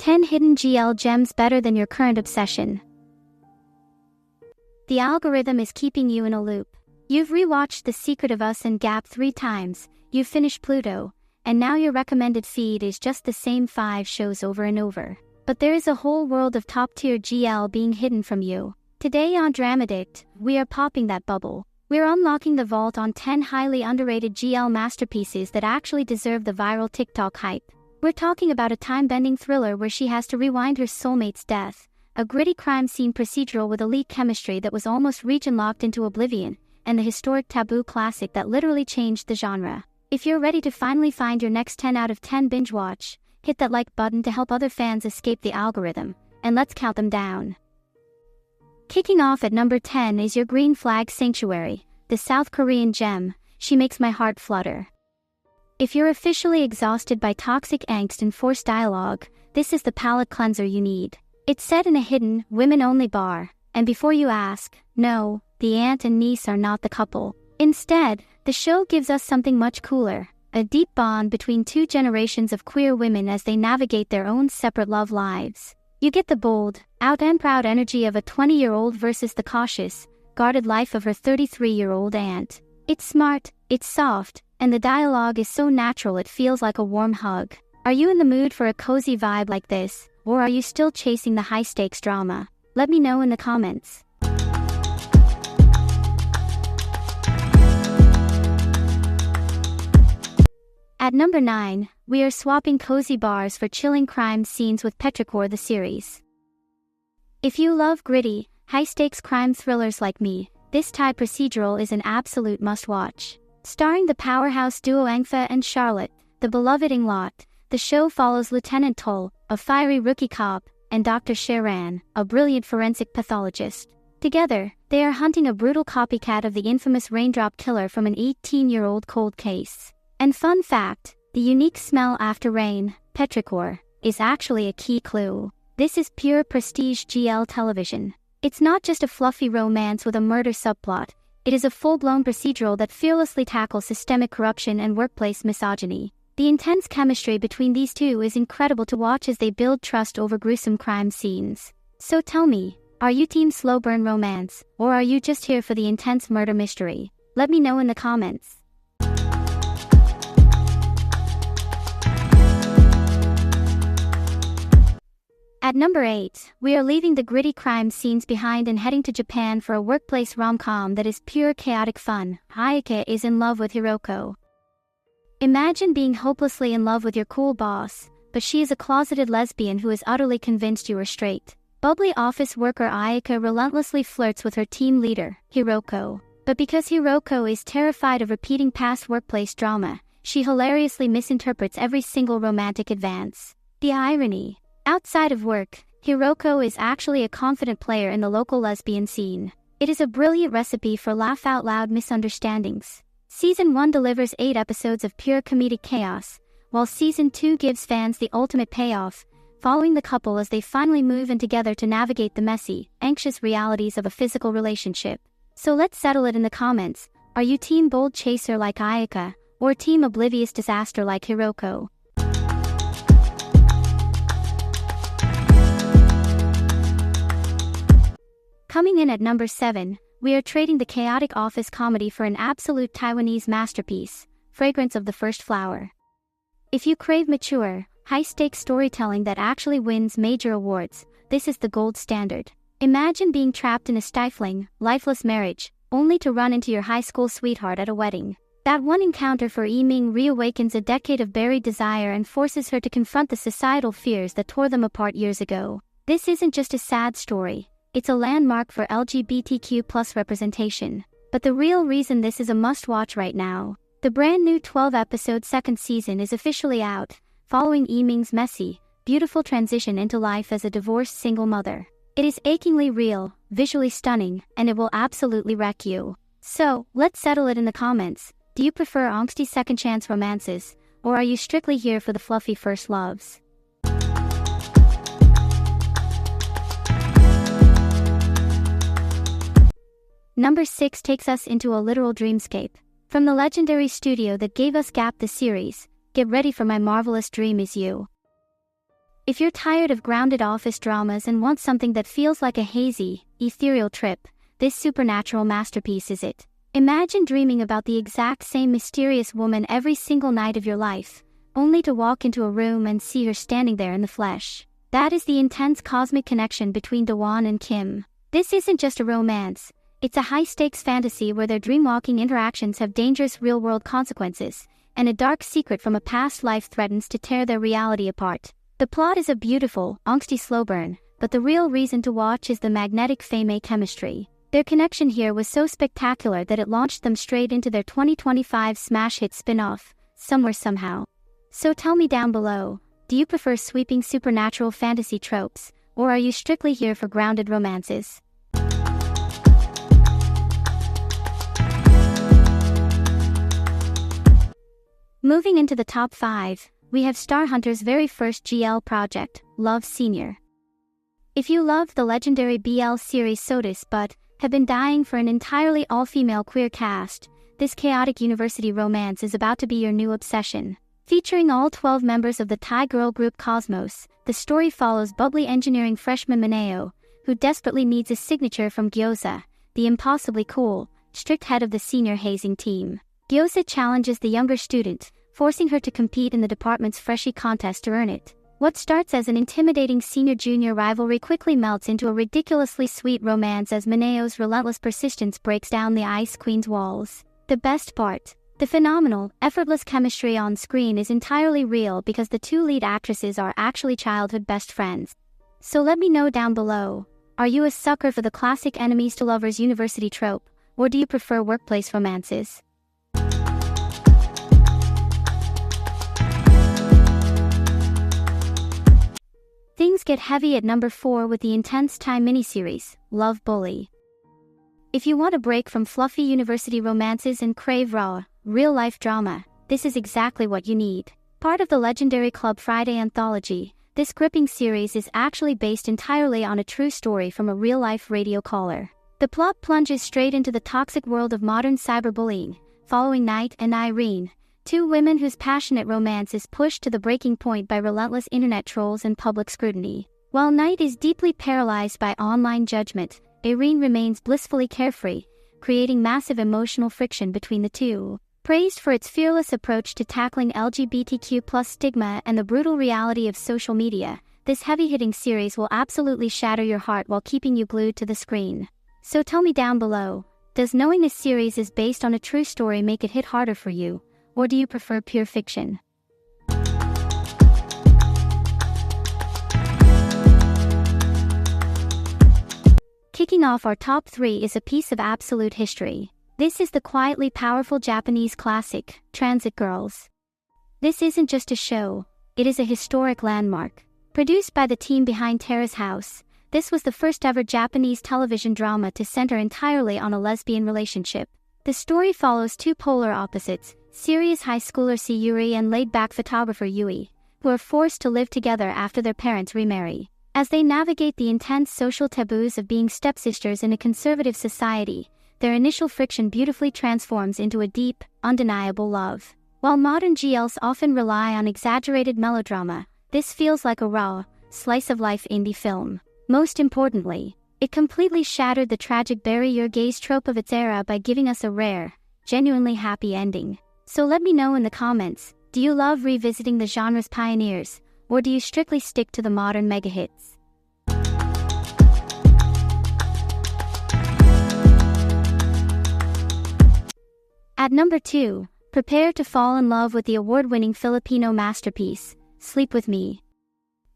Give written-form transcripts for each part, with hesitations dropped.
10 hidden GL gems better than your current obsession. The algorithm is keeping you in a loop. You've rewatched The Secret of Us and Gap 3 times, you've finished Pluto, and now your recommended feed is just the same 5 shows over and over. But there is a whole world of top-tier GL being hidden from you. Today on DramAdicttt, we are popping that bubble. We're unlocking the vault on 10 highly underrated GL masterpieces that actually deserve the viral TikTok hype. We're talking about a time-bending thriller where she has to rewind her soulmate's death, a gritty crime scene procedural with elite chemistry that was almost region-locked into oblivion, and the historic Taboo classic that literally changed the genre. If you're ready to finally find your next 10 out of 10 binge watch, hit that like button to help other fans escape the algorithm, and let's count them down. Kicking off at number 10 is your green flag sanctuary, the South Korean gem, She Makes My Heart Flutter. If you're officially exhausted by toxic angst and forced dialogue, this is the palate cleanser you need. It's set in a hidden, women-only bar, and before you ask, no, the aunt and niece are not the couple. Instead, the show gives us something much cooler, a deep bond between 2 generations of queer women as they navigate their own separate love lives. You get the bold, out and proud energy of a 20-year-old versus the cautious, guarded life of her 33-year-old aunt. It's smart, it's soft, and the dialogue is so natural it feels like a warm hug. Are you in the mood for a cozy vibe like this, or are you still chasing the high-stakes drama? Let me know in the comments. At number 9, we are swapping cozy bars for chilling crime scenes with Petrichor The Series. If you love gritty, high-stakes crime thrillers like me, this Thai procedural is an absolute must-watch. Starring the powerhouse duo Angfa and Charlotte, the beloved in-law, the show follows Lieutenant Tull, a fiery rookie cop, and Dr. Sharan, a brilliant forensic pathologist. Together, they are hunting a brutal copycat of the infamous raindrop killer from an 18-year-old cold case. And fun fact, the unique smell after rain, petrichor, is actually a key clue. This is pure prestige GL television. It's not just a fluffy romance with a murder subplot, it is a full-blown procedural that fearlessly tackles systemic corruption and workplace misogyny. The intense chemistry between these two is incredible to watch as they build trust over gruesome crime scenes. So tell me, are you team slow burn romance, or are you just here for the intense murder mystery? Let me know in the comments. At number 8, we are leaving the gritty crime scenes behind and heading to Japan for a workplace rom-com that is pure chaotic fun. Ayaka is in love with Hiroko. Imagine being hopelessly in love with your cool boss, but she is a closeted lesbian who is utterly convinced you are straight. Bubbly office worker Ayaka relentlessly flirts with her team leader, Hiroko. But because Hiroko is terrified of repeating past workplace drama, she hilariously misinterprets every single romantic advance. The irony. Outside of work, Hiroko is actually a confident player in the local lesbian scene. It is a brilliant recipe for laugh-out-loud misunderstandings. Season 1 delivers 8 episodes of pure comedic chaos, while Season 2 gives fans the ultimate payoff, following the couple as they finally move in together to navigate the messy, anxious realities of a physical relationship. So let's settle it in the comments. Are you team bold chaser like Ayaka, or team oblivious disaster like Hiroko? Coming in at number 7, we are trading the chaotic office comedy for an absolute Taiwanese masterpiece, Fragrance of the First Flower. If you crave mature, high-stakes storytelling that actually wins major awards, this is the gold standard. Imagine being trapped in a stifling, lifeless marriage, only to run into your high school sweetheart at a wedding. That one encounter for Yiming reawakens a decade of buried desire and forces her to confront the societal fears that tore them apart years ago. This isn't just a sad story. It's a landmark for LGBTQ+ representation. But the real reason this is a must-watch right now, the brand new 12-episode second season is officially out, following Yiming's messy, beautiful transition into life as a divorced single mother. It is achingly real, visually stunning, and it will absolutely wreck you. So, let's settle it in the comments. Do you prefer angsty second-chance romances, or are you strictly here for the fluffy first loves? Number 6 takes us into a literal dreamscape. From the legendary studio that gave us Gap the series, get ready for My Marvelous Dream Is You. If you're tired of grounded office dramas and want something that feels like a hazy, ethereal trip, this supernatural masterpiece is it. Imagine dreaming about the exact same mysterious woman every single night of your life, only to walk into a room and see her standing there in the flesh. That is the intense cosmic connection between Dawon and Kim. This isn't just a romance, it's a high-stakes fantasy where their dream-walking interactions have dangerous real-world consequences, and a dark secret from a past life threatens to tear their reality apart. The plot is a beautiful, angsty slow burn, but the real reason to watch is the magnetic femme chemistry. Their connection here was so spectacular that it launched them straight into their 2025 smash hit spin-off, Somewhere Somehow. So tell me down below, do you prefer sweeping supernatural fantasy tropes, or are you strictly here for grounded romances? Moving into the top 5, we have Star Hunter's very first GL project, Love Senior. If you love the legendary BL series SOTUS but have been dying for an entirely all-female queer cast, this chaotic university romance is about to be your new obsession. Featuring all 12 members of the Thai girl group Cosmos, the story follows bubbly engineering freshman Mineo, who desperately needs a signature from Gyoza, the impossibly cool, strict head of the senior hazing team. Gyoza challenges the younger student, forcing her to compete in the department's freshie contest to earn it. What starts as an intimidating senior-junior rivalry quickly melts into a ridiculously sweet romance as Mineo's relentless persistence breaks down the Ice Queen's walls. The best part: the phenomenal, effortless chemistry on screen is entirely real because the two lead actresses are actually childhood best friends. So let me know down below, are you a sucker for the classic enemies to lovers university trope, or do you prefer workplace romances? Things get heavy at number 4 with the intense Thai miniseries, Love Bully. If you want a break from fluffy university romances and crave raw, real-life drama, this is exactly what you need. Part of the legendary Club Friday anthology, this gripping series is actually based entirely on a true story from a real-life radio caller. The plot plunges straight into the toxic world of modern cyberbullying, following Knight and Irene, two women whose passionate romance is pushed to the breaking point by relentless internet trolls and public scrutiny. While Knight is deeply paralyzed by online judgment, Irene remains blissfully carefree, creating massive emotional friction between the two. Praised for its fearless approach to tackling LGBTQ+ stigma and the brutal reality of social media, this heavy-hitting series will absolutely shatter your heart while keeping you glued to the screen. So tell me down below, does knowing this series is based on a true story make it hit harder for you? Or do you prefer pure fiction? Kicking off our top 3 is a piece of absolute history. This is the quietly powerful Japanese classic, Transit Girls. This isn't just a show, it is a historic landmark. Produced by the team behind Terrace House, this was the first ever Japanese television drama to center entirely on a lesbian relationship. The story follows two polar opposites, serious high schooler Sayuri and laid-back photographer Yui, who are forced to live together after their parents remarry. As they navigate the intense social taboos of being stepsisters in a conservative society, their initial friction beautifully transforms into a deep, undeniable love. While modern GLs often rely on exaggerated melodrama, this feels like a raw, slice-of-life indie film. Most importantly, it completely shattered the tragic bury your gaze trope of its era by giving us a rare, genuinely happy ending. So let me know in the comments, do you love revisiting the genre's pioneers, or do you strictly stick to the modern mega-hits? At number 2, prepare to fall in love with the award-winning Filipino masterpiece, Sleep With Me.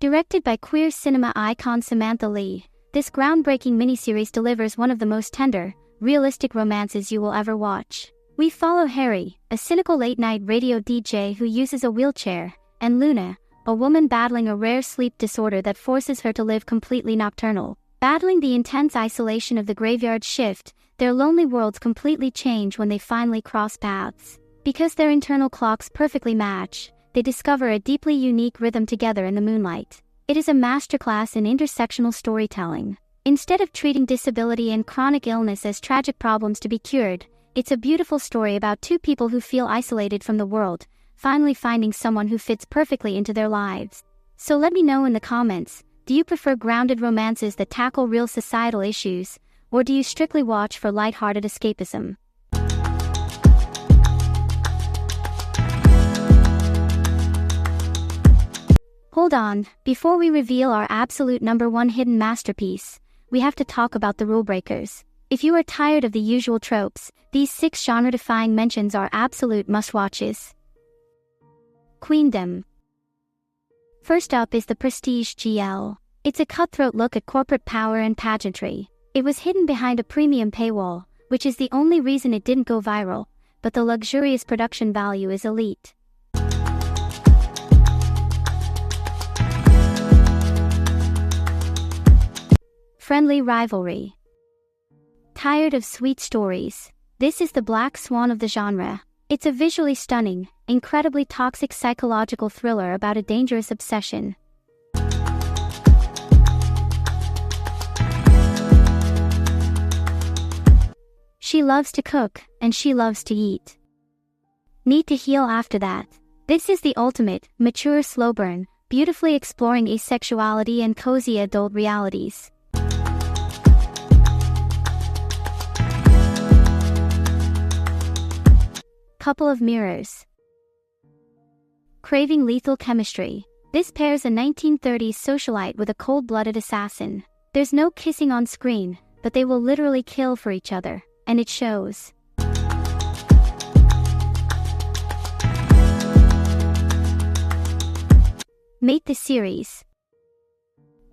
Directed by queer cinema icon Samantha Lee, this groundbreaking miniseries delivers one of the most tender, realistic romances you will ever watch. We follow Harry, a cynical late-night radio DJ who uses a wheelchair, and Luna, a woman battling a rare sleep disorder that forces her to live completely nocturnal. Battling the intense isolation of the graveyard shift, their lonely worlds completely change when they finally cross paths. Because their internal clocks perfectly match, they discover a deeply unique rhythm together in the moonlight. It is a masterclass in intersectional storytelling. Instead of treating disability and chronic illness as tragic problems to be cured, it's a beautiful story about two people who feel isolated from the world, finally finding someone who fits perfectly into their lives. So let me know in the comments, do you prefer grounded romances that tackle real societal issues, or do you strictly watch for lighthearted escapism? Hold on, before we reveal our absolute #1 hidden masterpiece, we have to talk about the rule breakers. If you are tired of the usual tropes, these 6 genre-defying mentions are absolute must-watches. Queendom. First up is the Prestige GL. It's a cutthroat look at corporate power and pageantry. It was hidden behind a premium paywall, which is the only reason it didn't go viral, but the luxurious production value is elite. Friendly Rivalry. Tired of sweet stories? This is the black swan of the genre. It's a visually stunning, incredibly toxic psychological thriller about a dangerous obsession. She loves to cook, and she loves to eat. Need to heal after that. This is the ultimate, mature slow burn, beautifully exploring asexuality and cozy adult realities. Couple of Mirrors. Craving lethal chemistry. This pairs a 1930s socialite with a cold-blooded assassin. There's no kissing on screen, but they will literally kill for each other, and it shows. Mate the Series.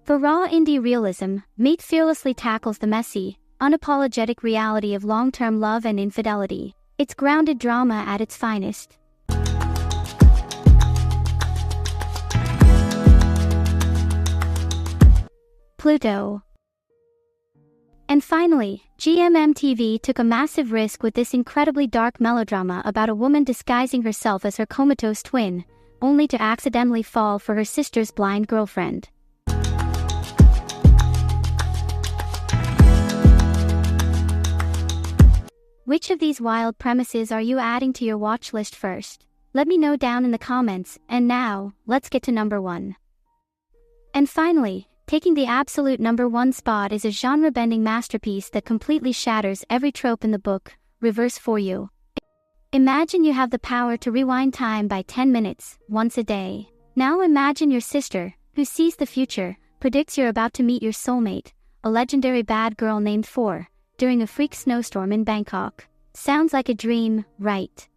For raw indie realism, Mate fearlessly tackles the messy, unapologetic reality of long-term love and infidelity. It's grounded drama at its finest. Pluto. And finally, GMMTV took a massive risk with this incredibly dark melodrama about a woman disguising herself as her comatose twin, only to accidentally fall for her sister's blind girlfriend. Which of these wild premises are you adding to your watch list first? Let me know down in the comments, and now, let's get to #1. And finally, taking the absolute #1 spot is a genre-bending masterpiece that completely shatters every trope in the book, Reverse For You. Imagine you have the power to rewind time by 10 minutes, once a day. Now imagine your sister, who sees the future, predicts you're about to meet your soulmate, a legendary bad girl named Four, during a freak snowstorm in Bangkok. Sounds like a dream, right?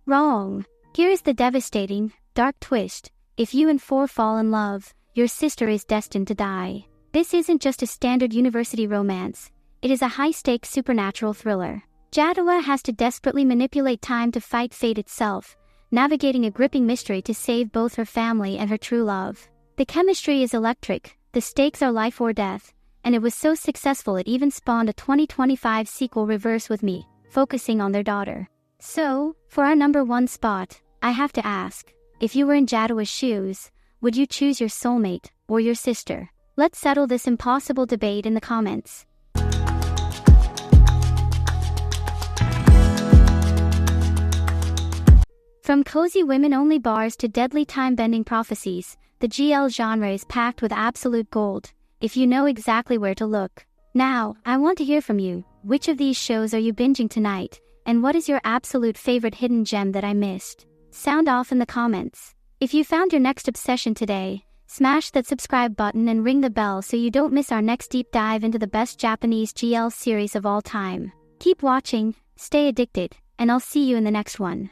Wrong. Here's the devastating, dark twist. If you and Four fall in love, your sister is destined to die. This isn't just a standard university romance. It is a high-stakes supernatural thriller. Jadua has to desperately manipulate time to fight fate itself, navigating a gripping mystery to save both her family and her true love. The chemistry is electric, the stakes are life or death, and it was so successful it even spawned a 2025 sequel, Reverse With Me, focusing on their daughter. So, for our #1 spot, I have to ask, if you were in Jadua's shoes, would you choose your soulmate, or your sister? Let's settle this impossible debate in the comments. From cozy women-only bars to deadly time-bending prophecies, the GL genre is packed with absolute gold, if you know exactly where to look. Now, I want to hear from you. Which of these shows are you binging tonight, and what is your absolute favorite hidden gem that I missed? Sound off in the comments. If you found your next obsession today, smash that subscribe button and ring the bell so you don't miss our next deep dive into the best Japanese GL series of all time. Keep watching, stay addicted, and I'll see you in the next one.